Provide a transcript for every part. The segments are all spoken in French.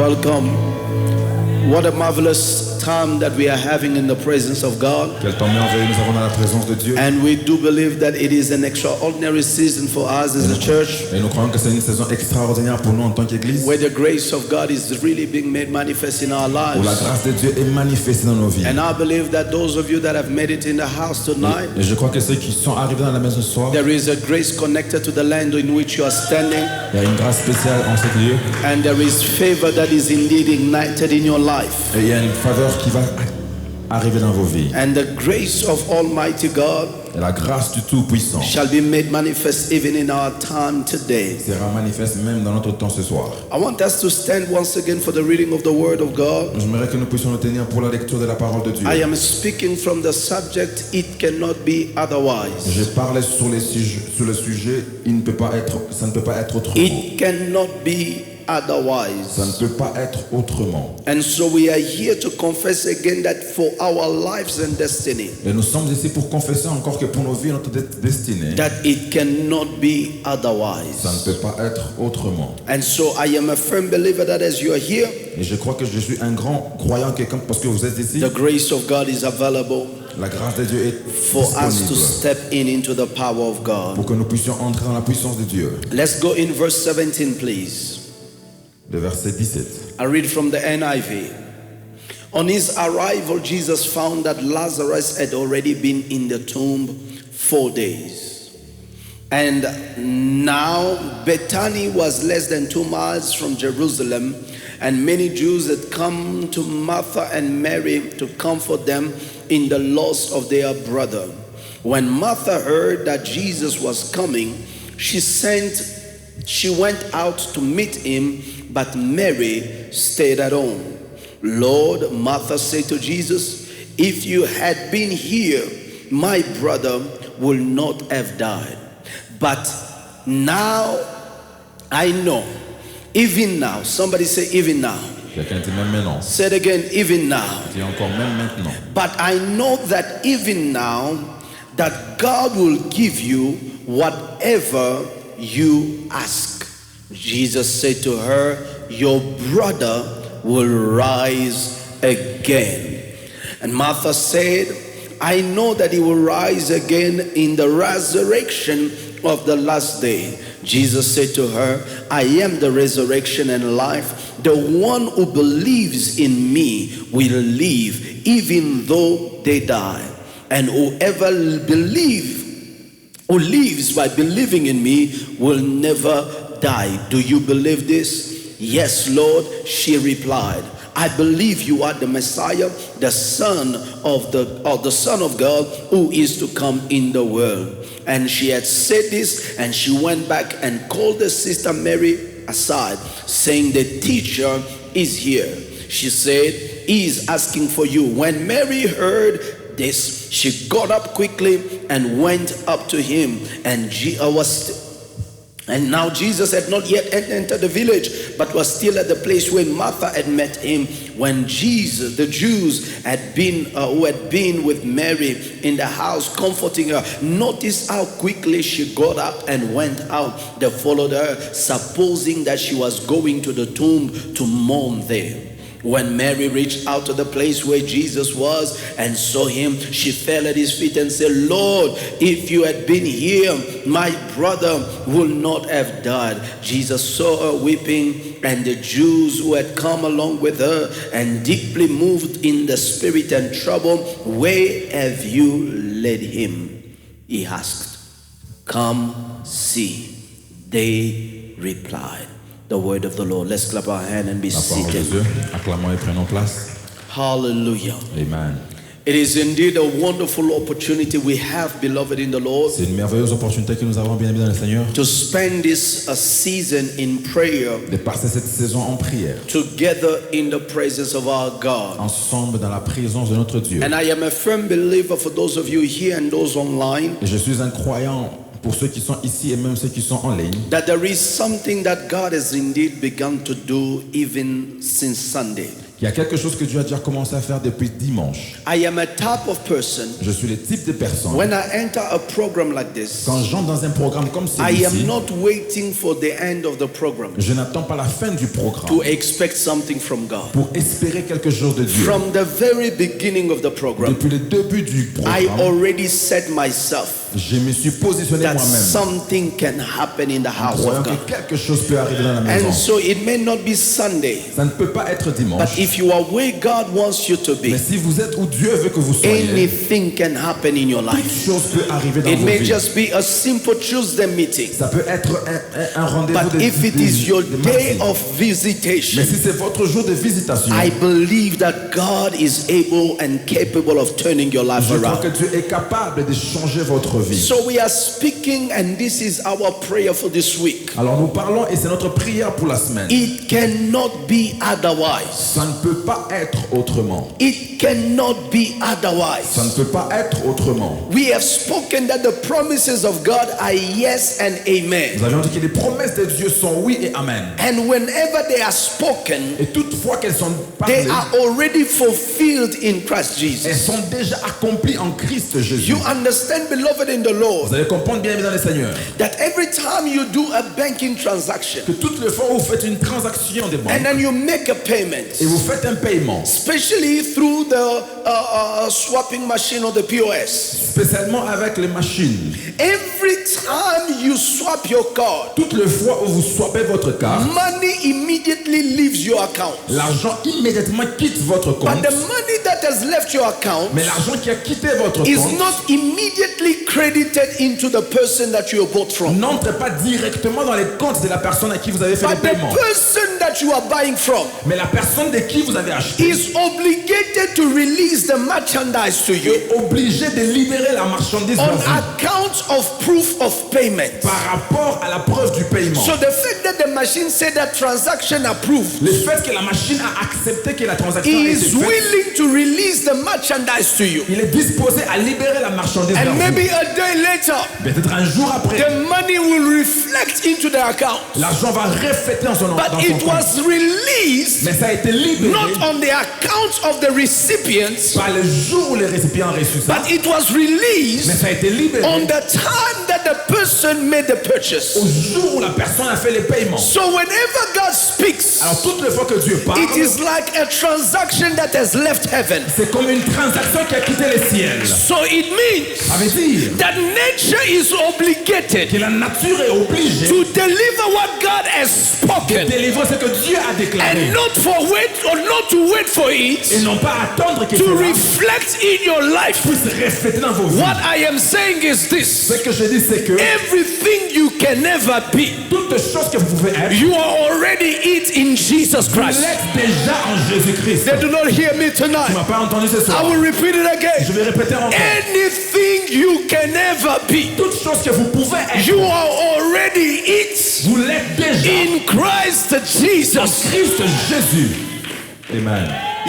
Welcome. What a marvelous time that we are having in the presence of God. Quel temps merveilleux nous avons dans la présence de Dieu. And we do believe that it is an extraordinary season for us as a church, Et nous croyons que c'est une saison extraordinaire pour nous en tant qu'Église, where the grace of God is really being made manifest in our où la lives. grâce de Dieu est manifestée dans nos vies. And I believe that those of you that have made it in the house tonight, Et je crois que ceux qui sont arrivés dans la maison ce soir, there is a grace connected to the land in which you are standing, il y a une grâce spéciale en ce lieu. and there is favor that is indeed ignited in your life. Et il y a une faveur qui va arriver dans vos vies. And the grace of Almighty God Et la grâce du Tout-Puissant shall be made manifest even in our time today. sera manifeste même dans notre temps ce soir. I want us to stand once again for the reading of the Word of God. J'aimerais que nous puissions nous tenir pour la lecture de la parole de Dieu. I am speaking from the subject, it cannot be otherwise. Je parlais sur le sujet, ça ne peut pas être autrement. It cannot be Ça otherwise. ne peut pas être autrement. And so we are here to confess again that for our lives and destiny, Et nous sommes ici pour confesser encore que pour nos vies et notre destinée, that it cannot be ça ne otherwise. peut pas être autrement. And so I am a firm believer that as you are here, Et je crois que je suis un grand croyant parce que vous êtes ici, the grace of God is available la grâce de Dieu est for us to disponible step into the power of God. pour que nous puissions entrer dans la puissance de Dieu. Let's go in verse 17, please. Le verset 17. I read from the NIV. On his arrival, Jesus found that Lazarus had already been in the tomb 4 days. And now Bethany was less than 2 miles from Jerusalem, and many Jews had come to Martha and Mary to comfort them in the loss of their brother. When Martha heard that Jesus was coming, she went out to meet him, but Mary stayed at home. Lord, Martha said to Jesus, if you had been here, my brother would not have died. But now I know, even now, somebody say even now. Quelqu'un dit même maintenant. Say it again, even now. Dis encore même maintenant. But I know that even now, that God will give you whatever you ask. Jesus said to her, your brother will rise again. And Martha said, I know that he will rise again in the resurrection of the last day. Jesus said to her, I am the resurrection and life. The one who believes in me will live even though they die. And whoever who lives by believing in me will never die. Do you believe this? Yes, Lord, she replied. I believe you are the Messiah, the Son of God who is to come in the world. And she had said this, and she went back and called her sister Mary aside, saying, the teacher is here. She said, he is asking for you. When Mary heard this, she got up quickly and went up to him, and now Jesus had not yet entered the village, but was still at the place where Martha had met him. When the Jews who had been with Mary in the house comforting her, noticed how quickly she got up and went out. They followed her, supposing that she was going to the tomb to mourn there. When Mary reached out to the place where Jesus was and saw him, she fell at his feet and said, Lord, if you had been here, my brother would not have died. Jesus saw her weeping, and the Jews who had come along with her, and deeply moved in the spirit and troubled, where have you led him? He asked. Come see. They replied. The word of the Lord. Let's clap our hand and be La parole de seated. Dieu, acclamons et prenons place. Hallelujah. Amen. It is indeed a wonderful opportunity we have, beloved in the Lord, C'est une merveilleuse opportunité que nous avons, bien aimés dans le Seigneur, to spend this season in prayer de passer cette saison en prière, together in the presence of our God. ensemble dans la présence de notre Dieu. And I am a firm believer for those of you here and those online Et je suis un croyant pour ceux qui sont ici et même ceux qui sont en ligne, that there is something that God has indeed begun to do even since Sunday. Il y a quelque chose que Dieu a déjà commencé à faire depuis dimanche. I am a type of person, Je suis le type de personne. when I enter a program like this, Quand j'entre dans un programme comme I am celui-ci, not waiting for the end of the program je n'attends pas la fin du programme to expect something from God. pour espérer quelque chose de Dieu. From the very beginning of the program, Depuis le début du I programme, already set myself je me suis positionné that moi-même, something can happen in the house croyant of que God. quelque chose peut arriver dans la maison. And so it may not be Sunday, Ça ne peut pas être but dimanche, if you are where God wants you to be, mais si vous êtes où Dieu veut que vous soyez, anything can happen in your toute life. chose peut arriver dans It vos may vies. just be a simple Tuesday meeting, Ça peut être un rendez-vous but if it is your day mardi. of visitation, Mais si c'est votre jour de visitation, I believe that God is able and capable of turning your life je crois que around. Dieu est capable de changer votre vie. So we are speaking, and this is our prayer for this week. Alors nous parlons et c'est notre prière pour la semaine. It cannot be otherwise. Ça ne peut pas être autrement. It cannot be Ça ne otherwise. peut pas être autrement. We have spoken that the promises of God are yes and amen. Nous avions dit que les promesses de Dieu sont oui et amen. And whenever they are spoken, Et toutefois qu'elles sont they parlées, are already fulfilled in Christ elles Jesus. sont déjà accomplies en Christ Jésus. You understand, beloved in the Lord, Vous allez comprendre bien dans le Seigneur that every time you do a banking transaction que toutes les fois où vous faites une transaction de banque and then you make a payment, et vous faites un paiement, especially through the swapping machine or the POS, spécialement avec les machines, every time you swap your card, toutes les fois où vous swappez votre carte, money immediately leaves your account. l'argent immédiatement quitte votre But compte. the money that has left your account Mais l'argent qui a quitté votre is compte not immediately credited into the person that you bought from. n'entre pas directement dans les comptes de la personne à qui vous avez fait le But the paiement. person that you are buying from Mais la personne de qui vous avez acheté is obligated to release the merchandise to you est obligée de libérer la marchandise on vers vous account of proof of payment. par rapport à la preuve du paiement. So the fact that the machine said that transaction approved Le fait que la machine a accepté que la transaction a été is faite, willing to release the merchandise to you. il est disposé à libérer la marchandise vers And vous. maybe a day later, Peut-être un jour après, the money will reflect into the account. l'argent va refléter dans son But dans son it compte. was released Mais ça a été libéré not on the account of the recipients, par le jour où les récipients ont reçu ça. but it was Mais released ça a été libéré on the time that the person made the purchase. au jour où la personne a fait les paiements. So whenever God speaks, Alors toutes les fois que Dieu parle, it is like a transaction that has left heaven. c'est comme une transaction qui a quitté les ciels. So it means Ça veut dire that nature is obligated que la nature est obligée to deliver what God has de spoken délivrer ce que Dieu a déclaré and not to wait for et it non pas attendre que to cela reflect in your life. puisse refléter dans vos vies. What I am saying is this: Ce que je dis, c'est que everything you can ever be, toutes les choses que vous pouvez être, you are already it in Jesus vous Christ. l'êtes déjà en Jésus-Christ. They do not hear me Tu tonight. m'as pas entendu ce I soir. will repeat it again. Je vais répéter encore. Anything you can ever be, Toutes choses que vous pouvez être, you are already it vous l'êtes déjà in Christ en Jesus. Christ Jésus. Amen.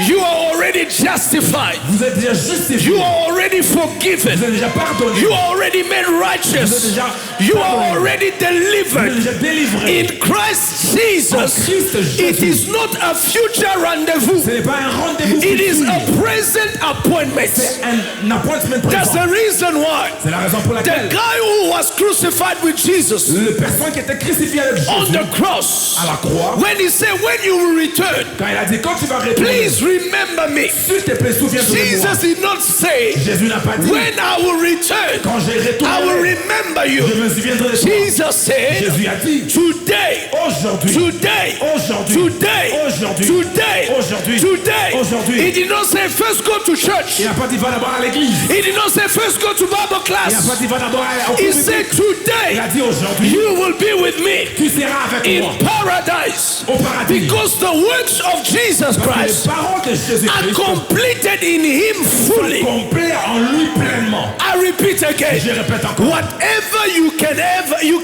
You are already justified. Vous êtes déjà justifié. You are already forgiven. Vous êtes déjà pardonné. You are already made Vous êtes righteous. déjà You are pardonné. already Vous êtes delivered. déjà délivré. In Christ En Jesus, Christ it Jésus. is not a future rendezvous. Ce n'est pas un rendez-vous It is futur. a present appointment. C'est un appointment That's présent. the reason why C'est la raison pour the laquelle guy who was crucified with Jesus le personne qui était crucifié avec on Jésus the cross, à la croix, when he said, when you will return, quand il a dit quand tu vas retourner, please remember me. s'il te plaît, souviens-toi de moi. Jesus did not say, Jésus n'a pas dit when I will return, quand j'ai I will retourné, remember je you. me souviendrai de toi. Jesus said, Jésus a dit today, aujourd'hui, today, aujourd'hui, today, aujourd'hui, today, aujourd'hui, today. aujourd'hui. He did not say, first go to church. Il n'a pas dit va d'abord à l'église. He did not say, first go to Bible Il n'a class. pas dit va d'abord au He cours said, biblique. Il today, a dit aujourd'hui, you will be with me tu seras avec in moi paradise. au paradis. Because the works of Jesus Parce que les Christ paroles de are Jésus-Christ completed in Him fully. complets en lui pleinement. I repeat again. Je répète encore. Whatever you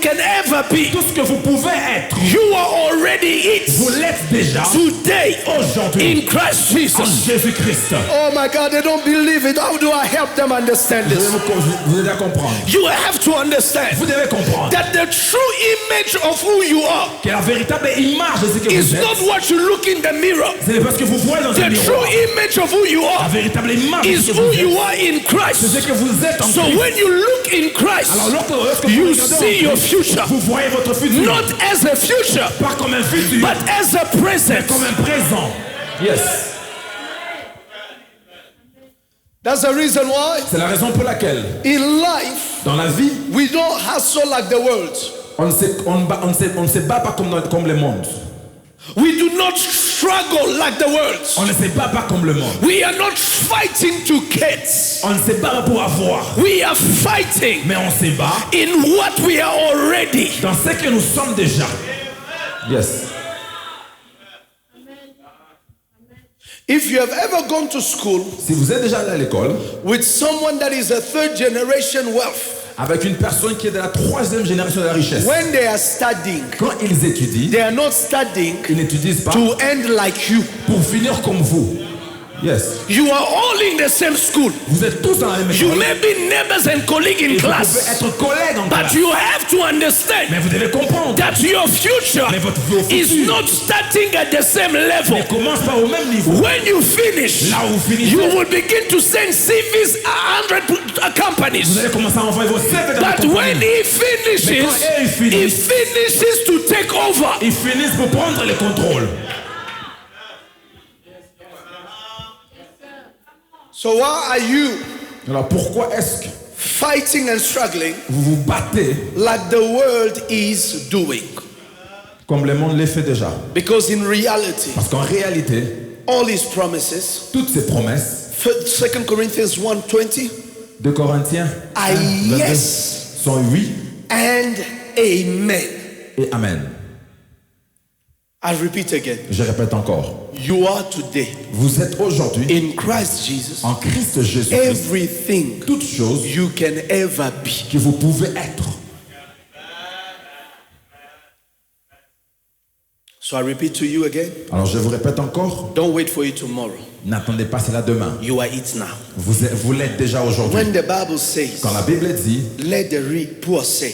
can ever be, Tout ce que vous pouvez être, you are already vous it l'êtes déjà today aujourd'hui in Christ en Jesus. Jésus-Christ. Oh my God, they don't believe it. How do I help them understand Vous devez, this? vous devez comprendre. You have to understand Vous devez comprendre that the true image of who you are que la véritable image de ce que is vous êtes, not what you look in the mirror. c'est parce que vous voyez dans The The un true miroir. image of who you La are véritable image is de ce que who vous you êtes. are in C'est Christ. ce que vous êtes en So Christ. when you look in Christ, Alors lorsque vous you regardez en see your Christ, future, vous voyez votre futur. not as a future, Pas comme un futur, but as a mais present. comme un présent. Yes. That's the reason why C'est la raison pour laquelle, in life dans la vie, we don't hustle like the world. on ne se bat pas comme le monde. We do not struggle like the world. On ne se bat pas comme le monde. We are not fighting to get. On ne se bat pas pour avoir, We are fighting mais on se bat in what we are already. dans ce que nous sommes déjà. Yes. If you have ever gone to school Si vous êtes déjà allé à l'école with someone that is a third generation wealth, avec une personne qui est de la 3e génération de la richesse, when they are studying, quand ils étudient, they are not studying ils n'étudient pas to end like you. pour finir comme vous. Yes. You are all in the same school. Vous êtes tous dans la même You école. may be neighbors and colleagues in Et vous pouvez class, être collègues en but classe. you have to understand Mais vous devez comprendre. that your future Mais votre futur is not starting at the same level. ne commence pas au même niveau. When you finish, Là où vous finissez, you will begin to send CVs a 100 vous companies. allez commencer à envoyer vos CV dans But les when compagnies. he finishes, Mais quand il he finit, finishes to take over. ils finissent pour prendre le contrôle. So why are you Alors pourquoi est-ce que fighting and struggling vous vous battez like the world is doing? comme le monde le fait déjà? Because in reality, Parce qu'en réalité, all his promises, toutes ces promesses 2 Corinthians 1:20, de Corinthiens Ah, 1, 22, yes. sont oui and amen. et amen. I repeat again. Je répète encore. You are today Vous êtes aujourd'hui in Christ Jesus en Christ Jésus. everything Toutes choses you can ever be. que vous pouvez être. So I repeat to you again. Alors je vous répète encore, Don't wait for it tomorrow. n'attendez pas cela demain. You are it now. Vous l'êtes déjà aujourd'hui. When the Bible says, Quand la Bible dit let the poor say,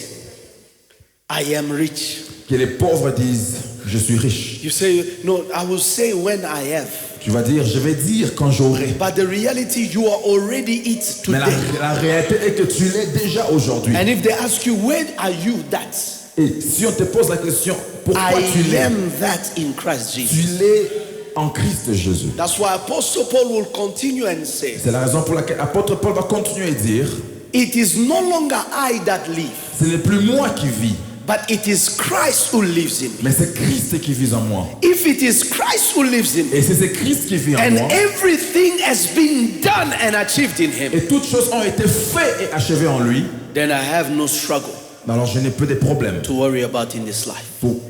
I am rich. que les pauvres disent je suis riche, You say, no, I will say when I have. tu vas dire je vais dire quand j'aurai. But the reality, you are already it Mais today. la réalité est que tu l'es déjà aujourd'hui. And if they ask you, when are you that? Et si on te pose la question pourquoi tu I l'es, am that in Christ Jesus. tu l'es en Christ Jésus. That's why Apostle Paul will continue and say, C'est la raison pour laquelle l'apôtre Paul va continuer à dire it is no longer I that live, ce n'est plus moi qui vis, but it is Christ who lives in me. mais c'est Christ qui vit en moi. If it is Christ who lives in me, Et c'est Christ qui vit en and moi. everything has been done and achieved in him, Et toutes choses ont été faites et achevées en lui. then I have no struggle Alors je n'ai plus de problèmes. to worry about in this life.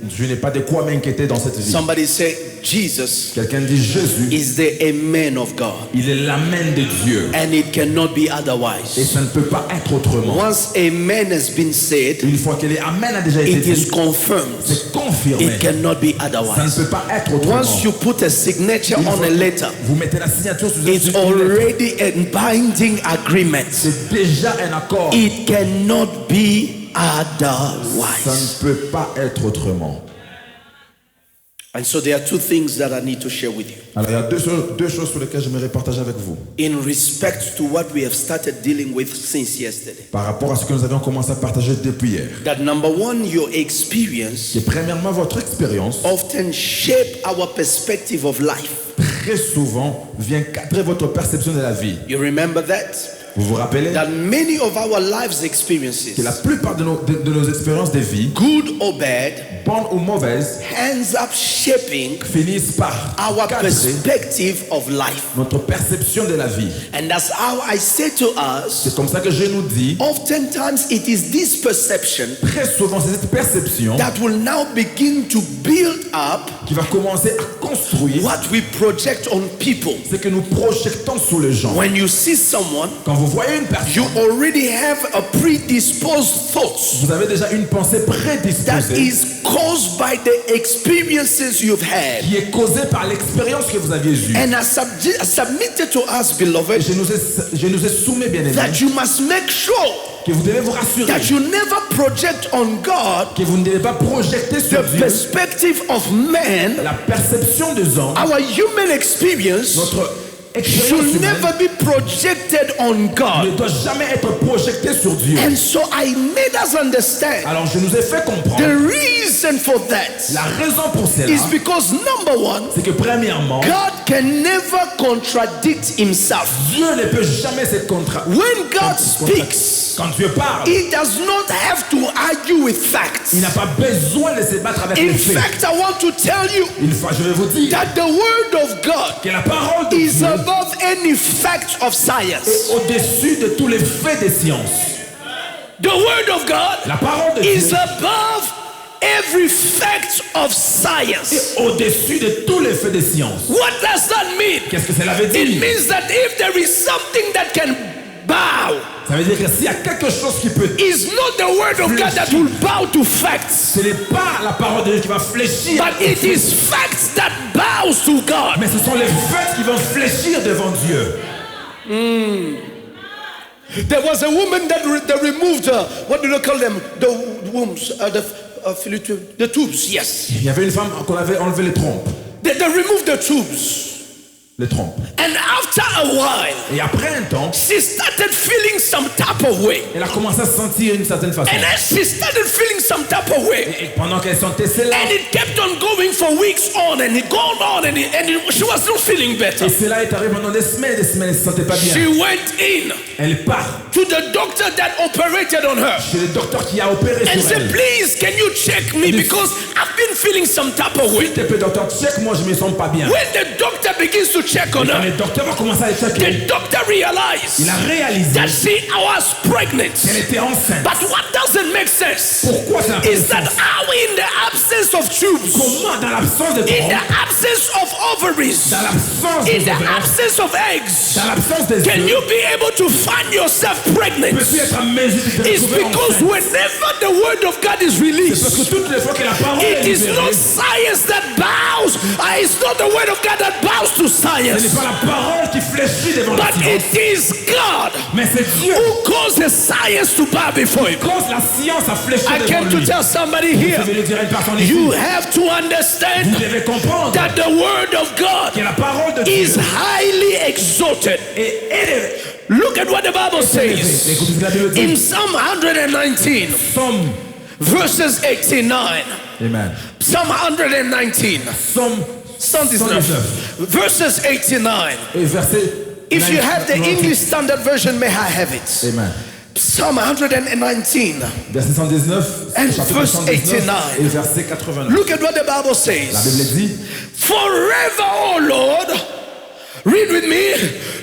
Je n'ai pas de quoi m'inquiéter dans cette vie. Somebody say, Jesus Quelqu'un dit Jésus, is the amen of God, il est l'amen de Dieu. and it cannot be Et otherwise. ça ne peut pas être autrement. Once amen has been said, Une fois que l'amen a déjà été it is dit, confirmed. c'est confirmé. It cannot be Ça ne otherwise. peut pas être autrement. Once you put a signature Une on fois a que letter, vous mettez la signature sur une it's lettre, already a binding agreement. c'est déjà un accord. It cannot be Ça otherwise. ne peut pas être autrement. And so there are two things that I need to share with you. Alors il y a deux choses sur lesquelles j'aimerais partager avec vous. In respect to what we have started dealing with since yesterday. Par rapport à ce que nous avions commencé à partager depuis hier. That number one, your experience Et premièrement, votre expérience, often shape our perspective of life. très souvent, vient cadrer votre perception de la vie. You remember that? Vous vous rappelez That many of our lives que experiences, la plupart de nos expériences de vie, good or bad, bonnes ou mauvaises, ends up shaping finissent par our cadrer perspective of life. notre perception de la vie. And that's how I say to us, C'est comme ça que je nous dis, oftentimes it is this perception très souvent, c'est cette perception that will now begin to build up qui va commencer à construire what we project on people. ce que nous projetons sur les gens. When you see someone, Quand vous voyez une personne, you already have a predisposed thoughts vous avez déjà une pensée that prédisposée is caused by the experiences you've had. qui est causée par l'expérience que vous aviez eue. And I submitted to us, Et beloved, je nous ai soumis, bien aimé, that you must make sure que vous devez vous rassurer that you never project on God que vous ne devez pas projeter sur the Dieu perspective of man. la perception des hommes, Our human experience notre expérience should humaine never be projected on ne God. doit jamais être projetée sur Dieu. And so I made us understand Alors je nous ai fait comprendre the reason for that la raison pour cela, is because number one, c'est que premièrement, God can never contradict himself. Dieu ne peut jamais se When God speaks, Quand Dieu parle, he does not have to argue with facts. il n'a pas besoin de se battre avec In les faits. fact, I want to tell you Une fois, je vais vous dire that the word of God que la parole de is Dieu above any fact of est science. au-dessus de tous les faits des sciences. The word of God La parole de is Dieu above every fact of science. est au-dessus de tous les faits des sciences. What does that mean? Qu'est-ce que cela veut It dire? means that if there is something that can bow, Ça veut dire que s'il y a quelque chose qui peut, it's not the word of God that will bow to facts, ce n'est pas la parole de Dieu qui va fléchir, but it is facts that bows to God. mais ce sont les faits qui vont fléchir devant Dieu. There was a woman that removed what do they call them? The wombs, the tubes. Yes, Il y avait une femme qu'on avait enlevé les trompes. they removed the tubes, Les trompes. and after a while, Et après un temps, she started feeling some type of way. elle a commencé à se sentir d'une certaine façon. And as she started feeling some type of way, Et pendant qu'elle sentait cela, and it kept on going for weeks on, and it gone on, she was not feeling better. et cela est arrivé pendant des semaines, elle ne se sentait pas She bien. went in Elle part to the doctor that operated on her chez le docteur qui a opéré and sur said, elle. please, can you check me because I've been feeling some type of way. S'il te plaît, docteur, check, moi je me sens pas bien. When the doctor begins to check on Quand le her, docteur va commencer à checker, the doctor realized il a réalisé that she was pregnant. qu'elle était enceinte. But what doesn't make sense Pourquoi ça n'a pas de is that sens? how in the absence of tubes, Comment dans l'absence de in the trompes, absence of ovaries, dans l'absence in des the ovaires, absence of eggs, dans l'absence des can œufs, you be able to find yourself pregnant? peux-tu être à mesure de te It's retrouver because enceinte? whenever the word of God is C'est parce que released, toutes les fois que la parole it est is not libérée, science that bows. It's not the word of God that bows to ce n'est science, pas la parole qui fléchit devant la but science, it is God mais c'est Dieu who causes science to bow before qui Him. cause la science à fléchir I devant came to lui. tell somebody Je here, vais le dire à une personne ici. you have to Vous understand devez comprendre that the word of God que la parole de is Dieu highly exalted. est élevée. Look at what the Bible says Écoutez ce que la Bible in dit. Psalm 119, Somme. verses 89. Amen. Psalm 119, Somme 119, verses 89. et verset. If you have the 19. English Standard Version, may I have it? Amen. Psalm 119. Verset 119. And chapitre verse 119 89. et verset 89. Look at what the Bible La says. Bible dit. Forever, O Lord, read with me,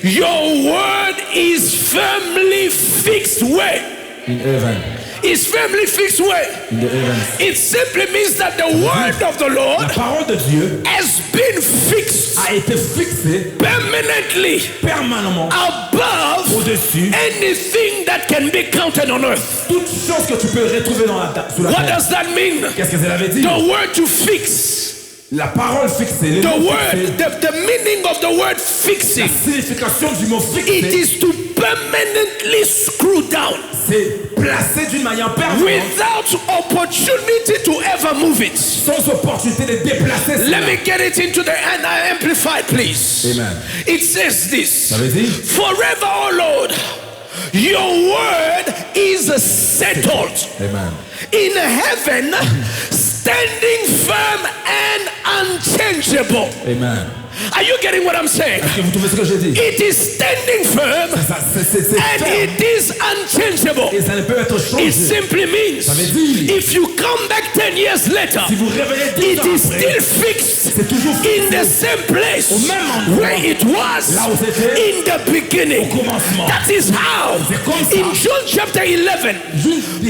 your word is firmly fixed where? In heaven. Is firmly fixed where? In the heavens. It simply means that the word of the La Lord parole de Dieu has been fixed a été fixée permanently permanemment above au-dessus anything that can be counted on earth. toute chose que tu peux retrouver dans sous la What terre. does that mean? Qu'est-ce que cela veut dire? The word to fix. La parole fixée, le The mot word, fixé, the meaning of the word fixing. signification du mot It fixé, is to permanently screw down c'est placé d'une manière permanente, without opportunity to ever move it. sans opportunité de déplacer cela. Let me get it into the amplified, please. Amen. It says this: Ça veut dire, forever, O Lord, your word is settled Amen. in heaven, standing firm and unchangeable. Amen. Are you getting what I'm saying? Est-ce que vous trouvez ce que j'ai dit? It is standing firm C'est and ferme it is unchangeable. et ça ne peut être It changé. simply means Ça veut dire, if you come back 10 years later, si vous réveillez 10 it ans is après, still fixed c'est toujours in fixé the same place au même endroit, where it was là où c'était in the beginning. au commencement. That is how C'est comme ça. in John chapter 11,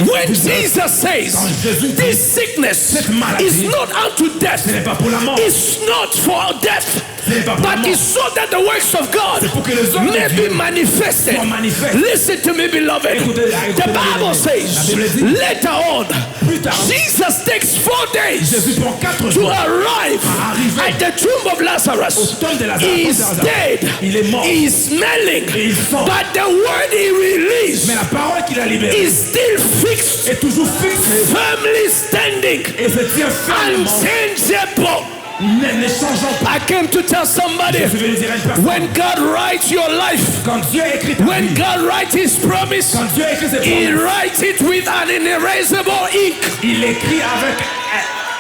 when Jesus says Quand Jésus dit, this sickness cette maladie, is not unto death, ce n'est pas pour la mort, it's not for death, ce n'est pas pour la but mort. it's so that the works of God C'est pour que les œuvres de may Dieu be manifested. soient manifestes. Listen to me, beloved. Écoutez, The Bible la says Bible dit, later on, plus tard, Jesus takes 4 days Jésus prend 4 to jours arrive à arriver at the tomb of au Lazarus. tombe de Lazare. He is dead. Il est mort. He is smelling. Et il sent. But the word he released Mais la parole qu'il a libérée is still fixed, est toujours fixée firmly standing, et se tient fermement, unchangeable. ne changeant pas. I came to tell somebody, Je vais le dire à une personne. when God writes your life, Quand Dieu écrit ta when vie, God writes his promise, quand Dieu écrit ses he promesses, writes it with an inerasable ink. il écrit avec.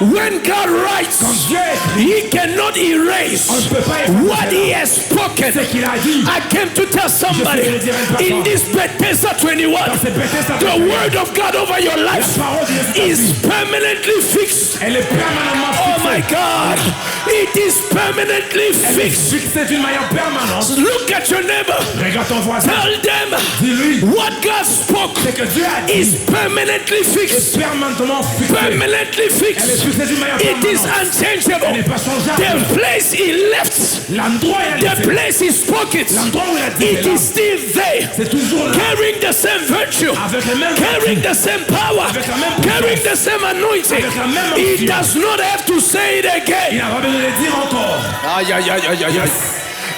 When God writes, Quand Dieu écrit, he cannot erase on ne peut pas effacer what he cela. has spoken. Ce qu'il a dit. I came to tell somebody, Je vais le dire à une personne. in this Bethesda 21, Dans ces Bethesda the 21, word of God over your la life parole de Dieu is permanently fixed. elle est permanemment Oh my fixée. God, it is permanently Elle est fixed. fixée d'une manière permanente. Look at your neighbor. Regarde ton voisin. Tell them Dis-lui what God spoke c'est que Dieu a dit is permanently est fixed. permanemment fixé. Permanently Elle est fixed. fixée d'une manière It is permanente. Elle unchangeable. n'est pas changeable. The place he left, L'endroit où il a the laissé, place he spoke it, l'endroit où il a dit it c'est là. is still there. C'est toujours là. Carrying the same virtue, Avec les mêmes carrying the same power, Avec la même carrying puissance. the same anointing. Avec la même He onction. does not have to say it Il again. n'a pas besoin de le dire encore. Aye, aye, aye, aye, aye, aye.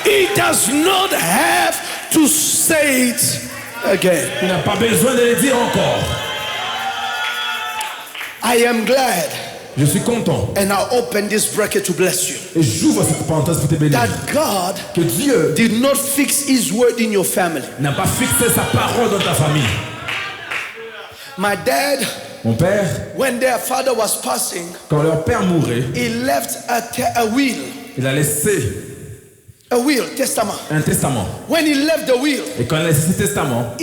He does not have to say it again. Il n'a pas besoin de le dire encore. I am glad, Je suis content. and I open this bracket to bless you, Et j'ouvre cette parenthèse pour te bénir. that God Que Dieu did not fix his word in your family. n'a pas fixé sa parole dans ta famille. My dad, Mon père, when their father was passing, quand leur père mourait, he left a will, il a laissé testament. un testament. When he left the will, Et quand il a laissé ce testament,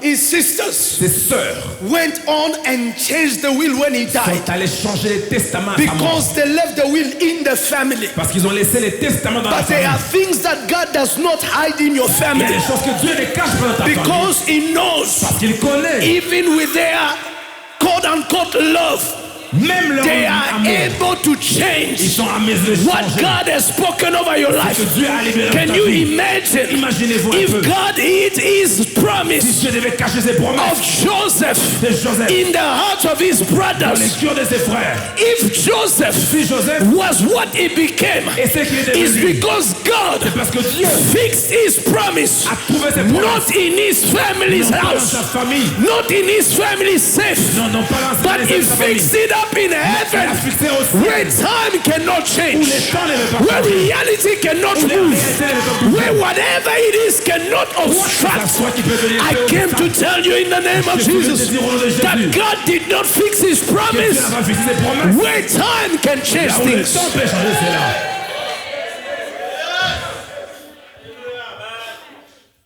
his sisters ses sœurs went on and changed the will when he died, sont allées changer les testaments à sa mort. because they left the will in the family. Parce qu'ils ont laissé les testaments dans la But there famille. are things that God does not hide in your Il y a family, des choses que Dieu ne cache pas dans ta famille. because he knows, Parce qu'il connaît. even with their quote unquote love, Même leur they are amour. able to Ils change sont à mesure de what changer. God has spoken over your Ce life. que Dieu a libéré Can dans ta you vie. imagine Imaginez-vous un if peu. God hid his Si promise Dieu devait cacher ses of promesses Joseph de Joseph in the heart of his dans les brothers? cœurs de ses frères. If Joseph Si Joseph was what he became, est ce qu'il est it's devenu, because God c'est parce que Dieu fixed his promise, a trouvé ses promesses. not in his family's Non pas dans house, sa famille. not in his family's safe, Non, non pas dans but he sa famille. fixed it up in Il a heaven, fixé au ciel. where time cannot Où change, les temps ne veulent pas where changer. reality cannot Où les move, réalités ne veulent pas bouger. where whatever it is cannot Ça obstruct. soit qui peut venir I came to tell you in the name of Je voulais te Jesus dire au nom de Jésus that God did not fix his que Dieu promise n'a pas fixé ses promesses. where time can change Là où le things. temps peut changer, c'est là.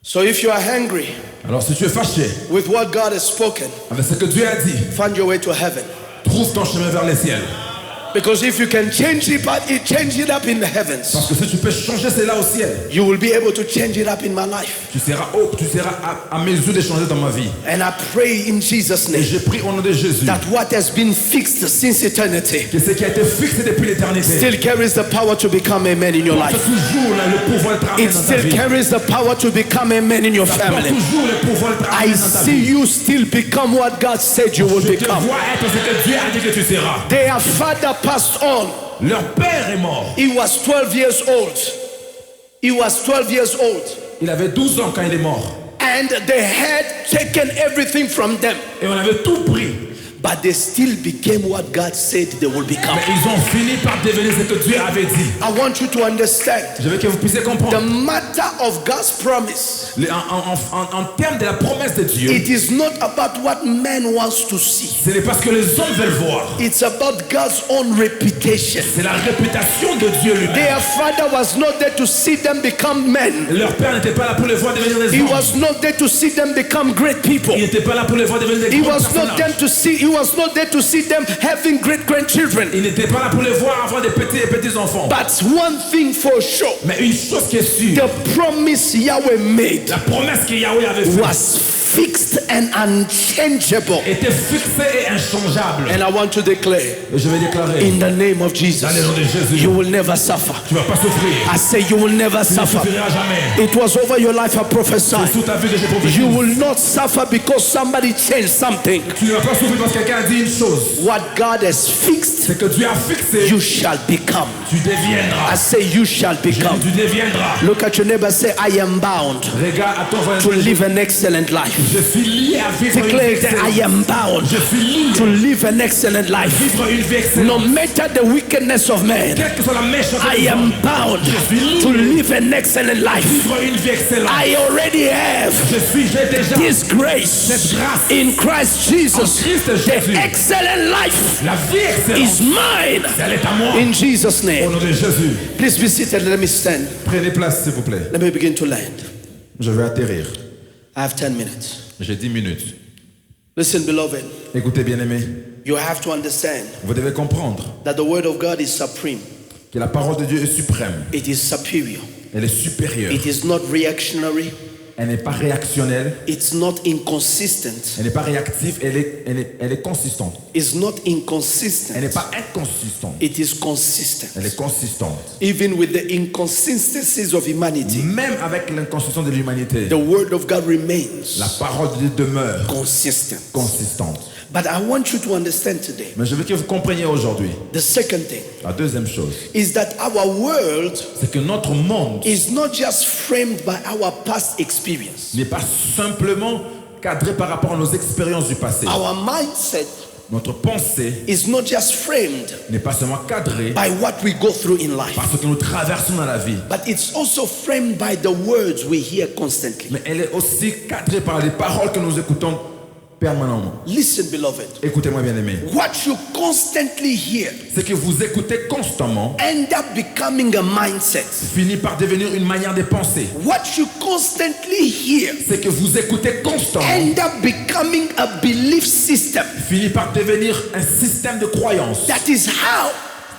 So if you are angry Alors si tu es fâché with what God has spoken, avec ce que Dieu a dit, find your way to heaven. trouve ton chemin vers les ciels. Because if you can change it up in the heavens, Parce que si tu peux changer cela au ciel, you will be able to change it up in my life. tu seras à mesure de changer dans ma vie. And I pray in Jesus' Et name je prie au nom de Jésus that what has been fixed since eternity que ce qui a été fixé depuis l'éternité still carries the power to become a man in your porte life. toujours le pouvoir de travailler It dans ta still vie. carries the power to become a man in your Ça porte family. toujours le pouvoir de I travailler dans ta see vie. you still become what God said you will Je te become. vois être ce que Dieu a dit que tu seras. Their father passed on. Leur père est mort. He was 12 years old. He was 12 years old. Il avait 12 ans quand il est mort. And they had taken everything from them. Et on avait tout pris. But they still became what God said they will become. Mais ils ont fini par devenir ce que Dieu avait dit. I want you to understand Je veux que vous puissiez the comprendre. matter of God's promise. En termes de la promesse de Dieu, It is not about what man wants to see. ce n'est pas ce que les hommes veulent voir. It's about God's own reputation. C'est la réputation de Dieu lui-même. Their father was not there to see them become men. Leur père n'était pas là pour les voir devenir des He hommes. was not there to see them become great people. Il n'était pas là pour les voir devenir des He grands was not there personnages. to see. He was not there to see them having great grandchildren. Il n'était pas là pour les voir avoir des petits et petits enfants. But one thing for sure, Mais une chose qui est sûre, the promise Yahweh made la promesse que Yahweh avait faite was fixed and unchangeable. était fixé et inchangeable. And I want to declare, Et je vais déclarer, in the name of Jesus, dans le nom de Jésus, you will never suffer. tu ne vas pas souffrir. I say you will never Tu ne suffer. souffriras jamais. It was over your life I C'est prophesied. sous ta vie que j'ai prophétisé. You will not suffer because somebody changed something. Tu ne vas pas souffrir parce que quelqu'un a dit une chose. What God has fixed, C'est que Dieu a fixé, you shall become. tu I deviendras. say you shall become. Tu deviendras. Look at your neighbor, say I am bound Regarde à ton voisin. to live an excellent life. Je suis lié à vivre une vie Declare that I excellente. am bound Je suis lié to live an excellent à life. vivre une vie excellente. No matter the wickedness of man, Quelle que soit la méchanceté I des am hommes, bound Je suis to lié live an excellent life. vivre une vie excellente. I already have J'ai déjà this grace cette grâce in Christ Jesus. en Christ The Jésus. excellent life La vie excellente, is mine elle est à moi. in Jesus' Au name. nom de Jésus. Please be seated. Let me stand. Prenez place, s'il vous plaît. Let me begin to land. Je vais atterrir. I have 10 minutes. J'ai 10 minutes. Listen, beloved, Écoutez, bien-aimés, you have to understand vous devez comprendre that the word of God is supreme. que la parole de Dieu est suprême. It is superior. Elle est supérieure. It is not reactionary. Elle n'est pas réactionnelle. It's not inconsistent. Elle n'est pas réactive. Elle est consistante. It's not Elle n'est inconsistent. pas inconsistante. It is consistent. Elle est consistante. Even with the inconsistencies of humanity, Même avec l'inconsistance de l'humanité, the word of God remains la parole de Dieu demeure consistent. consistante. But I want you to understand today, Mais je veux que vous compreniez aujourd'hui, the second thing la deuxième chose, is that our world c'est que notre monde is not just framed by our past experience. n'est pas simplement cadré par rapport à nos expériences du passé. Our mindset Notre pensée is not just framed n'est pas seulement cadrée by what we go through in life, par ce que nous traversons dans la vie, but it's also framed by the words we hear constantly. mais elle est aussi cadrée par les paroles que nous écoutons permanemment. Listen, beloved, Écoutez-moi, bien-aimés. what you constantly hear C'est que vous écoutez constamment end up becoming a mindset. finit par devenir une manière de penser. What you constantly hear C'est que vous écoutez constamment end up becoming a belief system. finit par devenir un système de croyance. That is how,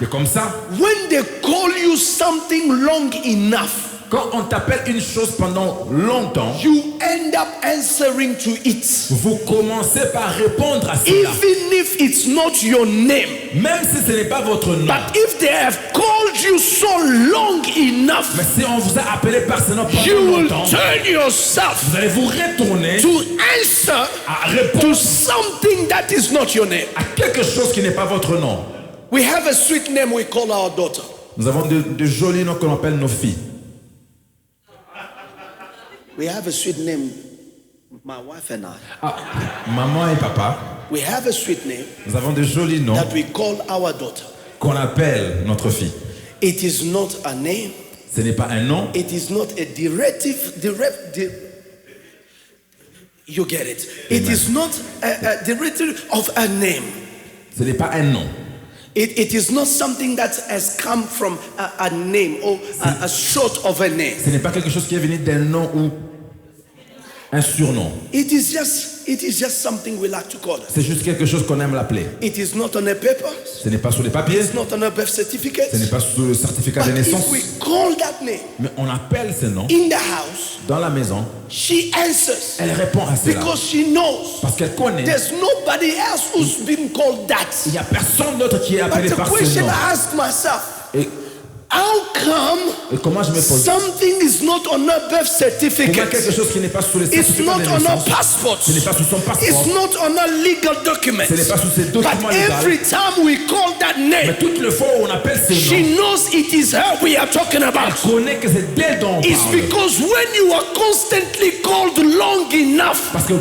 C'est comme ça. when they call you something long enough, Quand on t'appelle une chose pendant longtemps, you end up answering to it. vous commencez par répondre à cela. Even if it's not your name. Même si ce n'est pas votre nom. But if they have called you so long enough, Mais si on vous a appelé par ce nom you pendant will longtemps, turn yourself vous allez vous retourner to answer à to répondre something that is not your name. à quelque chose qui n'est pas votre nom. We have a sweet name we call our daughter. Nous avons de jolis noms qu'on appelle nos filles. We have a sweet name, my wife and I. Ah, maman et papa, We have a sweet name nous avons de jolis noms that we call our daughter. qu'on appelle notre fille. It is not a name. Ce n'est pas un nom, It is not a you get it. It Amen. is not a derivative of a name. ce n'est pas un nom. It is not something that has come from a name or a short of a name. Ce n'est pas quelque chose qui est venu d'un nom ou un surnom. It is just something we like to call it. C'est juste quelque chose qu'on aime l'appeler. It is not on a paper. Ce n'est pas sur les papiers, It's not on a birth certificate. ce n'est pas sur le certificat de But naissance, if we call that name mais on appelle ce nom in the house, dans la maison. she answers Elle répond à cela because she knows parce qu'elle connaît. there's nobody else who's been called that. Il n'y a personne d'autre qui est But appelé the par ce question nom. I ask myself, Et, how come et comment je me pose? something is not on her birth Pourquoi certificate? quelque chose qui n'est pas sur les It's certificats not de on her naissance, passport. ce n'est pas sur son It's passeport, not on her legal documents. ce n'est pas sur ses But documents every légaux, time we call that mais name, toutes les fois où on appelle ce nom, she knows it is her we are talking elle about. connaît que c'est d'elle dont on It's parle. because when you are constantly called long enough, Parce que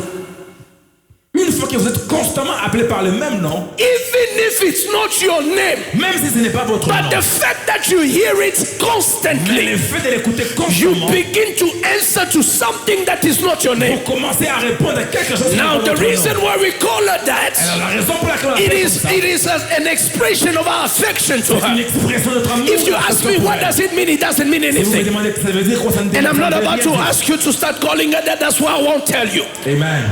une fois que vous êtes constamment appelé par le même nom, even if it's not your name, même si ce n'est pas votre but nom, the fact that you hear it mais constantly, le fait de l'écouter you constamment, begin to answer to something that is not your name. vous commencez à répondre à quelque chose qui n'est Now, pas the votre reason nom. why we call her Alors that, la raison pour laquelle on it l'appelle is comme ça, an expression of our affection to c'est une her. expression de notre amour. If you ask me what does it mean, it doesn't mean Si vous me anything. demandez que ça veut dire quoi, ça ne dit And I'm ça not ne veut about rien to dire. ask you to start calling her that. That's why I won't tell you. Amen.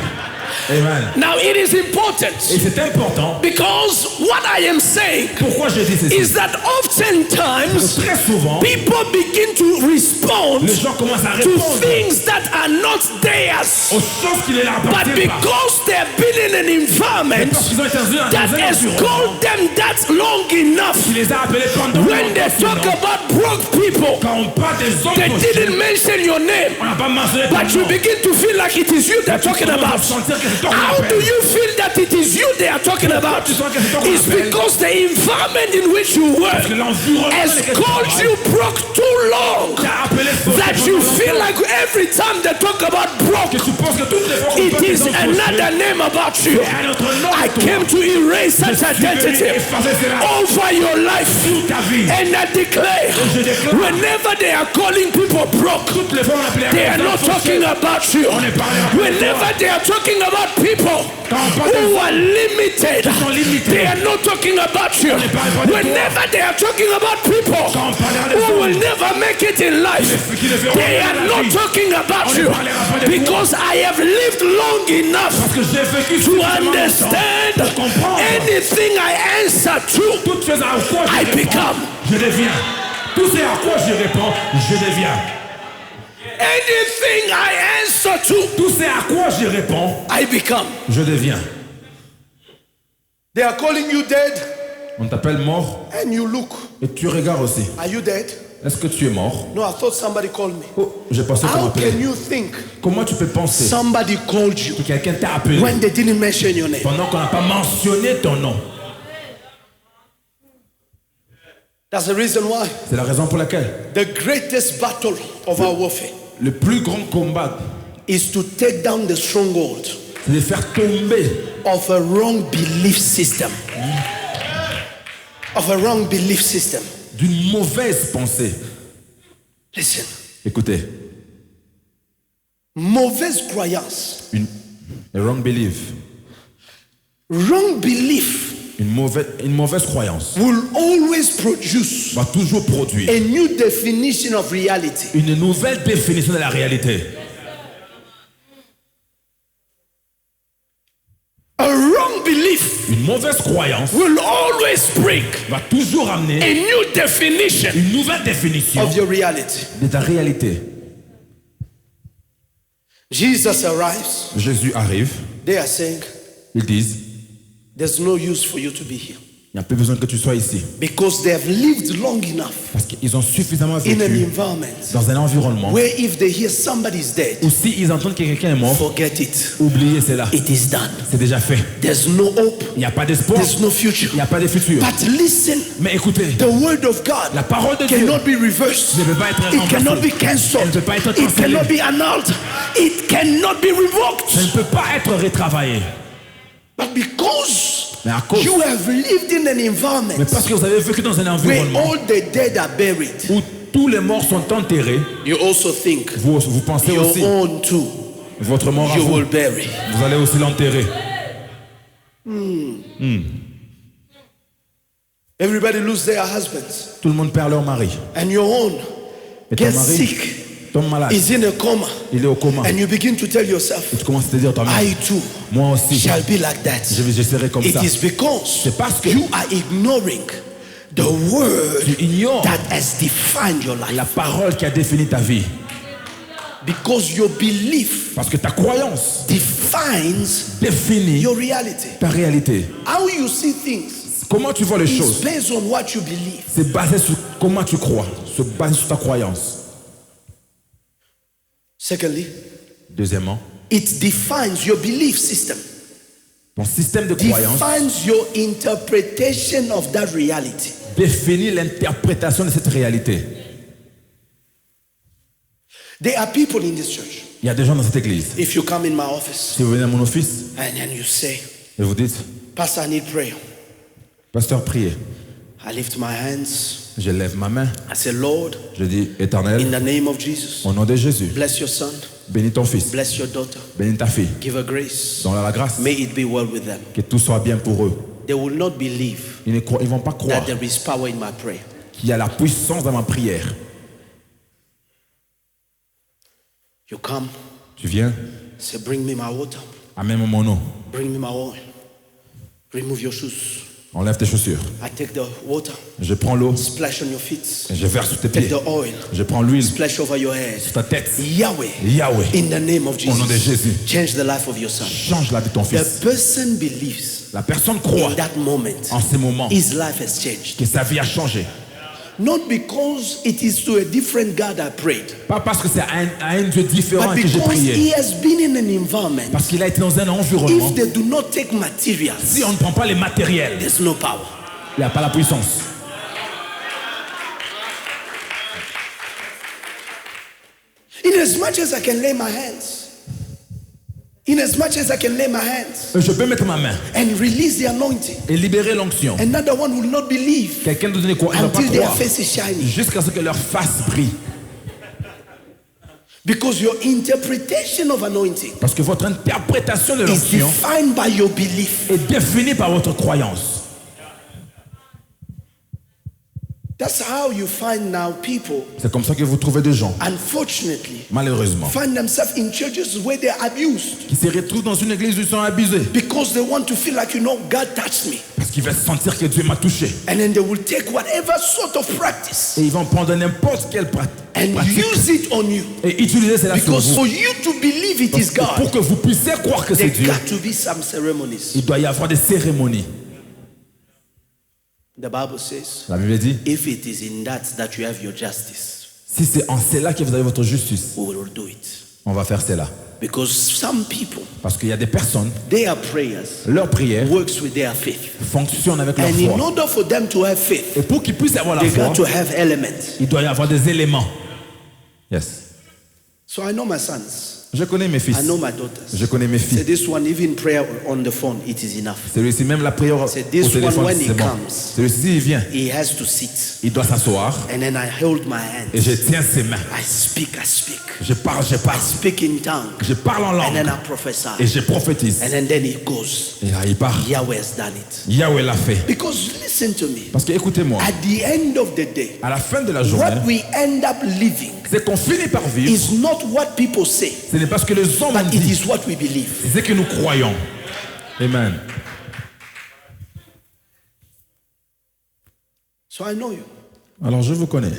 Amen. Now, it is important Et c'est important. because what I am saying Pourquoi je dis ceci? is that oftentimes Très souvent, people begin to respond les Les gens commencent à to répondre things that are not theirs. aux choses qui ne leur But appartiennent pas. because they have been in an Mais environment parce qu'ils ont été dans that un has environnement called them that long enough, qui les a appelés pendant when they longtemps, talk sinon, about broke people, quand on parle des hommes they fauchés, didn't mention your name, on n'a pas mentionné ton but you nom. begin to feel like it is you they're talking On va about. sentir que c'est toi qu'on How do appelle. you feel that it is you they are talking about? Tu sens que c'est toi qu'on It's appelle. because the environment in which you work Parce que l'environnement dans has lequel tu called travailles you broke too long t'a appelé fauché that pendant you longtemps. feel like every time they talk about broke, Que tu penses que toutes les fois qu'on it parle des is hommes fauchés, another name about you. c'est un autre nom I de toi. came to erase such Je suis venu identity effacer cela over your life. sur ta vie. And I declare, je déclare, whenever they are calling people broke, toutes les fois on appelait they are les hommes not fauchés, talking about you. on est parlé après Whenever toi. they are talking about people Quand on parle who des are limited, sont limités. they are not talking about you. ne parle pas de toi. Whenever they are talking about people Quand on parlera des who will hommes never make it in life, qui ne feront they rien are dans la not vie, talking about on ne you. parlera pas de toi. Because I have lived long enough parce que j'ai vécu to suffisamment longtemps understand pour comprendre anything I answer to, toutes choses à quoi I je réponds, become. je deviens. Tout ce à quoi je réponds, je deviens. Anything I answer to, Tout ce à quoi je réponds, I become. je deviens. They are calling you dead, On t'appelle mort and you look. et tu regardes aussi. Are you dead? Est-ce que tu es mort? No, I thought somebody called me. Oh, j'ai pensé qu'on How m'appelait. can you think Comment tu peux penser somebody called you que quelqu'un t'a appelé when they didn't mention your name? pendant qu'on n'a pas mentionné ton nom? That's the reason why C'est la raison pour laquelle the greatest battle of our warfare le plus grand combat, is to take down the stronghold c'est de faire tomber of a wrong belief system. Of a wrong belief system. d'une mauvaise pensée. Listen, Écoutez, mauvaise croyance, a wrong belief, wrong belief une mauvaise croyance will always produce va toujours produire a new definition of reality. une nouvelle définition de la réalité. A wrong belief Une mauvaise croyance will always bring va toujours amener a new definition une nouvelle définition of your reality. de ta réalité. Jesus arrives. Jésus arrive, They are saying, ils disent, there's no use for you to be here. il n'y a plus besoin que tu sois ici. Because they have lived long enough Parce qu'ils ont suffisamment in an vécu environment dans un environnement where if they hear somebody's dead, où s'ils entendent que quelqu'un est mort, forget it. oubliez cela. It is done. C'est déjà fait. There's no hope. Il n'y a pas d'espoir. There's no future. Il n'y a pas de futur. But listen, Mais écoutez, the word of God la parole de Dieu cannot be reversed. ne peut pas être It cannot be remplacée. Elle cancelled. ne peut pas être It cancellée. cannot be annulled. It cannot be Ça ne revoked. peut pas être retravaillé. But because Mais à cause, you have lived in an environment mais parce que vous avez vécu dans un where environnement all the dead are buried, où tous les morts sont enterrés, you also think vous pensez your aussi, own too, votre mort à you vous, will bury. vous allez aussi l'enterrer. Everybody lose their husbands, Tout le monde perd leur mari. and your own Et ton gets mari sick, tombe malade. is in a coma, Il est au coma. and you begin to tell yourself, Et tu commences à te dire toi-même, I too moi aussi, shall be like that. je serai comme It ça. is because C'est parce que you are ignoring the word tu ignores that has defined your life. la parole qui a défini ta vie. Because your belief Parce que ta croyance defines définit your reality. ta réalité. How you see things Comment tu vois les is choses, based on what you believe. c'est basé sur comment tu crois, c'est basé sur ta croyance. Secondly, Deuxièmement, it defines your belief system, ton système de croyance defines your interpretation of that reality. définit l'interprétation de cette réalité. There are people in this church. Il y a des gens dans cette église. If you come in my office Si vous venez à mon office and then you say, et vous dites, Pastor, I need prayer. pasteur, priez. I lift my hands. Je lève ma main, I say, Lord, je dis, in Éternel, the name of Jesus, au nom de Jésus, bless your son, bénis ton fils, bless your daughter, bénis ta fille, give her grace. donne-leur la grâce, May it be well with them. que tout soit bien pour eux. They will not believe Ils ne vont pas croire that there is power in my prayer. qu'il y a la puissance dans ma prière. You come, Tu viens, say, bring me my water, amène mon eau, bring me my oil, remove your shoes. Enlève tes chaussures. I take the water, Je prends l'eau splash on your feet. et je verse sur tes Take pieds. the oil, Je prends l'huile sur splash over your head. ta tête. Yahweh, Yahweh, in the name of au nom de Jesus, Jésus, change the life of your son. change la vie de ton The fils. person believes La personne croit in that moment en ces moments his life has changed. que sa vie a changé. Not because it is to a different God I prayed, Pas parce que c'est à un Dieu différent but que j'ai because prié. he has been in an environment. Parce qu'il a été dans un environnement. If they do not take materials, Si on ne prend pas les matériels, there's no power. il n'y a pas la puissance. In as much as I can lay my hands, in as much as I can lay my hands Je peux mettre ma main and release the anointing, et libérer l'onction. another one will not believe Quelqu'un d'autre ne va pas until their croire face is shining. jusqu'à ce que leur face brille. Because your interpretation of anointing Parce que votre interprétation de is l'onction defined by your belief. est définie par votre croyance. That's how you find now people, C'est comme ça que vous trouvez des gens, unfortunately, malheureusement, find themselves in churches where they're abused qui se retrouvent dans une église où ils sont abusés. because they want to feel like, God touched me. Parce qu'ils veulent sentir que Dieu m'a touché. And then they will take whatever sort of practice Et ils vont prendre n'importe quelle pratique and use it on you. et utiliser cela sur Because vous. for you to believe it is Pour God, que vous puissiez croire que c'est there Dieu, got to be some ceremonies. il doit y avoir des cérémonies. The Bible says, La Bible dit, if it is in that you have your justice, si c'est en cela que vous avez votre justice, we will do it. on va faire cela. Because some people, Parce qu'il y a des personnes, their prayers leur prière works with their faith. fonctionne avec leur And in foi. order for them to have faith, Et pour qu'ils puissent avoir la they foi, got to have elements. il doit y avoir des éléments. Yes. So I know my sons. Je connais mes fils. I know my daughters. Je connais mes Say filles. this one, even prayer on the phone, it is enough. Celui-ci, même la prière au C'est this téléphone, one, when c'est he bon. comes. Celui-ci, il vient. He has to sit. Il doit s'asseoir. And then I hold my Et hands. je tiens ses mains. I speak. Je parle, je parle. Speak in tongue. Je parle en And then langue. I prophesy. Et je prophétise. And then he goes. Et là, il part. Yahweh has done it. Yahweh l'a fait. Because listen to me. Parce que écoutez-moi, At the end of the day, à la fin de la journée, what we end up living c'est qu'on finit par vivre. is not what people say, Ce n'est pas ce que les hommes but it disent, is what we believe. c'est ce que nous croyons. Amen. So I know you. Alors je vous connais.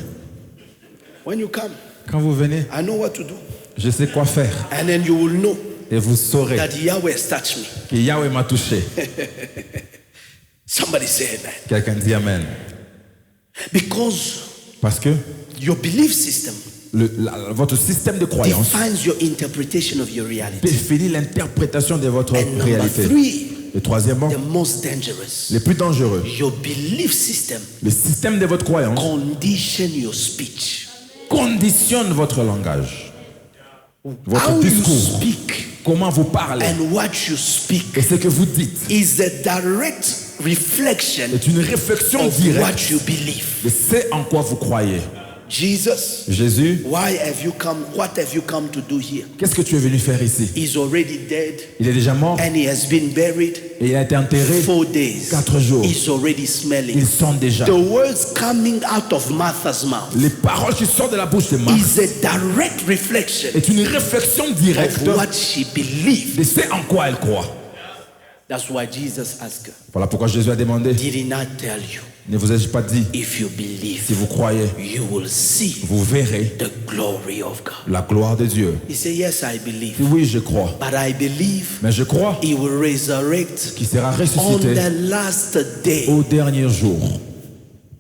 When you come, Quand vous venez, I know what to do. je sais quoi faire. And then you will know Et vous saurez that Yahweh has touched me. que Yahweh m'a touché. Somebody say amen. Quelqu'un dit Amen. Because Parce que your belief system votre système de croyance defines your interpretation of your reality. définit l'interprétation de votre And number réalité. 3, Et troisièmement, the most dangerous, les plus dangereux, your belief system le système de votre croyance condition your speech. conditionne votre langage, votre How you discours, speak comment vous parlez and what you speak et ce que vous dites is a direct reflection est une réflexion of directe what you believe. de ce en quoi vous croyez. Jesus, Jésus, why have you come? What have you come to do here? qu'est-ce que tu es venu faire ici? He's already dead Il est déjà mort and he has been buried et il a été enterré 4 days. 4 jours. He's already smelling. Il sent déjà. The words coming out of Martha's mouth Les paroles qui sortent de la bouche de Marc is a direct reflection est une réflexion directe of what she believed. de ce en quoi elle croit. That's why Jesus asked her, Voilà pourquoi Jésus a demandé, did he not tell you, ne vous ai-je pas dit, if you believe, si vous croyez, you will see vous verrez the glory of God? la gloire de Dieu. He said, yes, I believe. Oui, je crois. But I believe Mais je crois he will resurrect qu'il sera on ressuscité the last day. au dernier jour.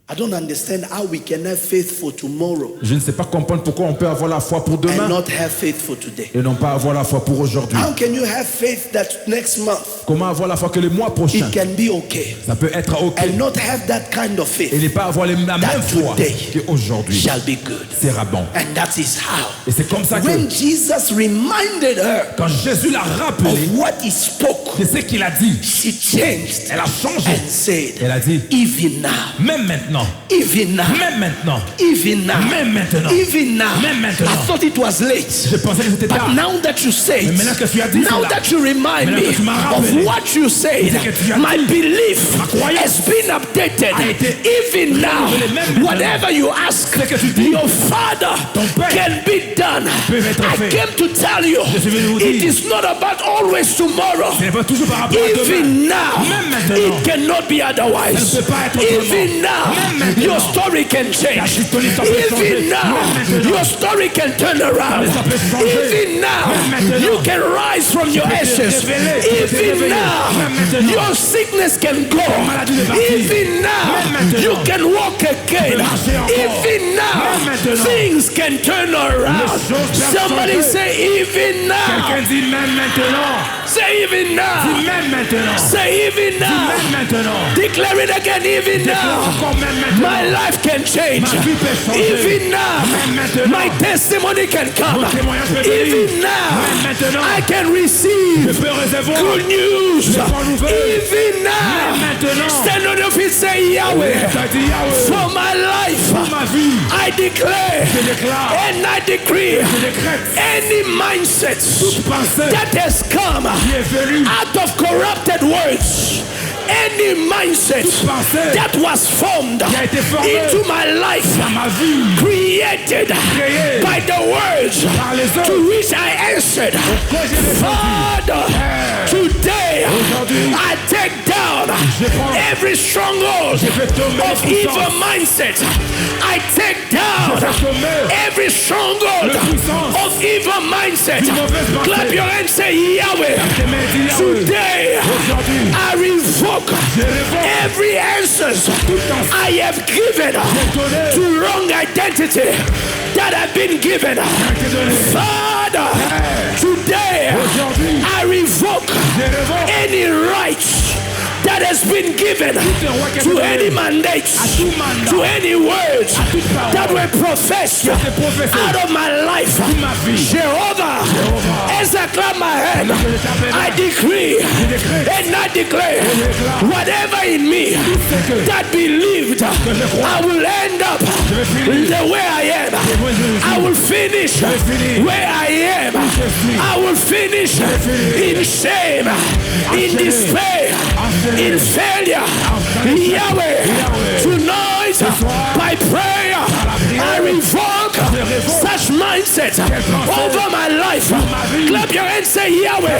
I don't understand how we can have faith for tomorrow Je ne sais pas comprendre pourquoi on peut avoir la foi pour and demain not have faith for today. et non pas avoir la foi pour aujourd'hui. How can you have faith that next month Comment avoir la foi que le mois prochain, it can be okay ça peut être OK and not have that kind of et faith ne pas avoir la même foi today qu'aujourd'hui shall be good? sera bon. And that is how. Et c'est comme ça que When Jesus reminded her quand Jésus l'a rappelé of what he spoke, de ce qu'il a dit, she changed elle a changé. and said, Elle a dit, even now, même maintenant, even now, même maintenant, even now, même maintenant, even now. même maintenant. I thought it was late. Je pensais que c'était But tard. now that you say it, Mais maintenant que tu as dit now cela, that you remind maintenant me que tu m'as of rappelé, what you said, ce que tu as my dit, belief ma croyance has been updated. a été Even now, renouvelée, même maintenant. whatever you ask, Ce que tu dis, your Father ton Père can be done peut être I fait. came to tell you, Je suis venu vous it dire. is not about always tomorrow. Ce n'est pas toujours par rapport à demain. Even now, Même maintenant. it cannot be otherwise. Ça ne peut pas être autrement. Even now, Même maintenant. your story can change. ton histoire peut changer. Even now, Même maintenant. your story can turn around. histoire peut changer. Even now, Même maintenant. you can rise from your peux te ashes. révéler, tu peux te Even réveiller. now, Même maintenant. your sickness can go. maladie est partie. Even now, Même maintenant. you can walk again. marcher encore. Even now, Même maintenant. things can turn around. choses peuvent Somebody changer. say, even now. Quelqu'un dit même maintenant. Say, even now. Dis même maintenant. Say, even Dis now. même maintenant. Declare it again, even now. Encore même maintenant. My life can change. Ma vie peut changer. Even now, Même maintenant. my testimony can come. Mon témoignage peut venir. Even now, Même maintenant. I can receive Je peux recevoir. good news. bonnes nouvelles. Even now, Même maintenant. stand on your feet, say Yahweh. T'as dit Yahweh. For my life, Ma vie. I declare Je déclare. and I decree Je décrète. any mindset Pensez. that has come Qui est venu. out of corrupted words, any mindset pensée that was formed qui a été formée into my life, dans ma vie. created Créée by the words par les to hommes. which I answered, Que j'ai répondu. Father, today Aujourd'hui, I take down je prends. every stronghold Je fais tomber of les evil puissances. mindset. I take down Je fais tomber every stronghold les puissances of evil mindset. d'une mauvaise pensée. Clap your hands, say Yahweh. tes mains, dis Yahweh. Today Aujourd'hui, I revoke je révoque every answers I have given donné. to wrong identity that have been given. Father, today Aujourd'hui, I revoke je révoque any rights that has been given to any mandates, tout mandat, to any words toute parole that were professed qui était prophétisée out of my life. ma vie. Jehovah, as I clap my hand, I decree and I declare whatever in me that believed I will end up the way I am. I will finish where I am. I will finish in shame, in despair, in failure. Yahweh, tonight by prayer I revoke such mindset over my life. Clap your hands, say Yahweh.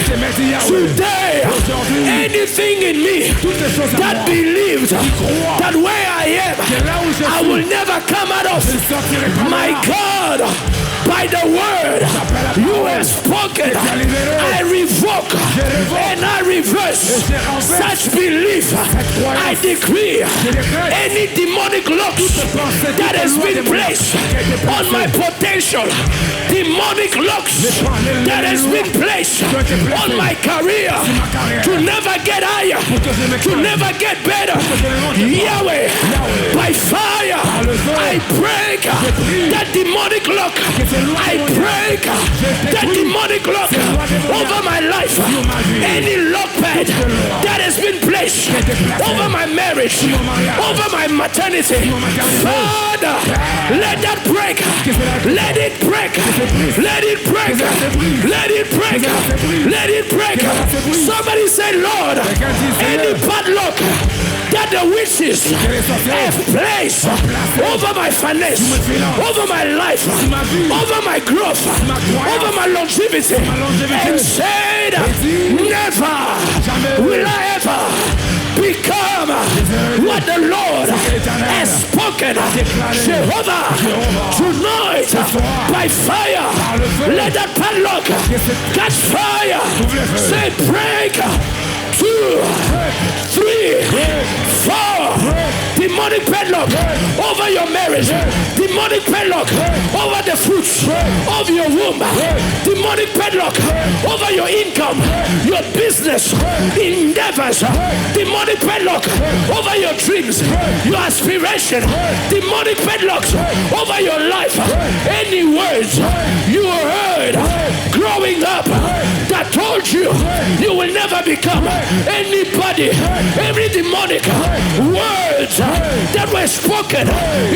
Today, anything in me that believed that where I am, I will never come out of. My God, by the word you have spoken, I revoke and I reverse such belief. I decree any demonic locks that has been placed on my potential, demonic locks that has been placed on my career to never get higher, to never get better. Yahweh, by fire, I break that demonic lock. I break that demonic lock over my life. Any lock pad that has been placed over my marriage, over my maternity, Father, let that break. Let it break. Let it break. Let it break. Let it break. Somebody say, Lord, any padlock that the witches have placed over my finance, over my life, over my growth, over my longevity, and said, never will I ever become what the Lord has spoken. Jehovah, tonight, by fire, let that padlock catch fire. Say break. 2, 3, 4. Demonic padlock over your marriage. Demonic padlock over the fruits of your womb. Demonic padlock over your income, your business endeavors. Demonic padlock over your dreams, your aspiration. Demonic padlocks over your life. Any words you heard growing up that told you you will never become anybody. Every demonic words that were spoken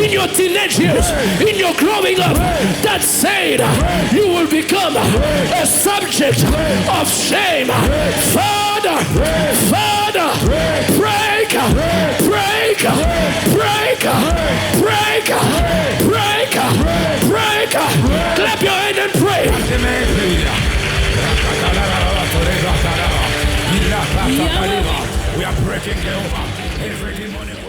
in your teenage years, in your growing up, that said you will become a subject of shame. Father, Father, break, break, break, break, break, break. Clap your hand and pray. are breaking Jehovah. Every demonic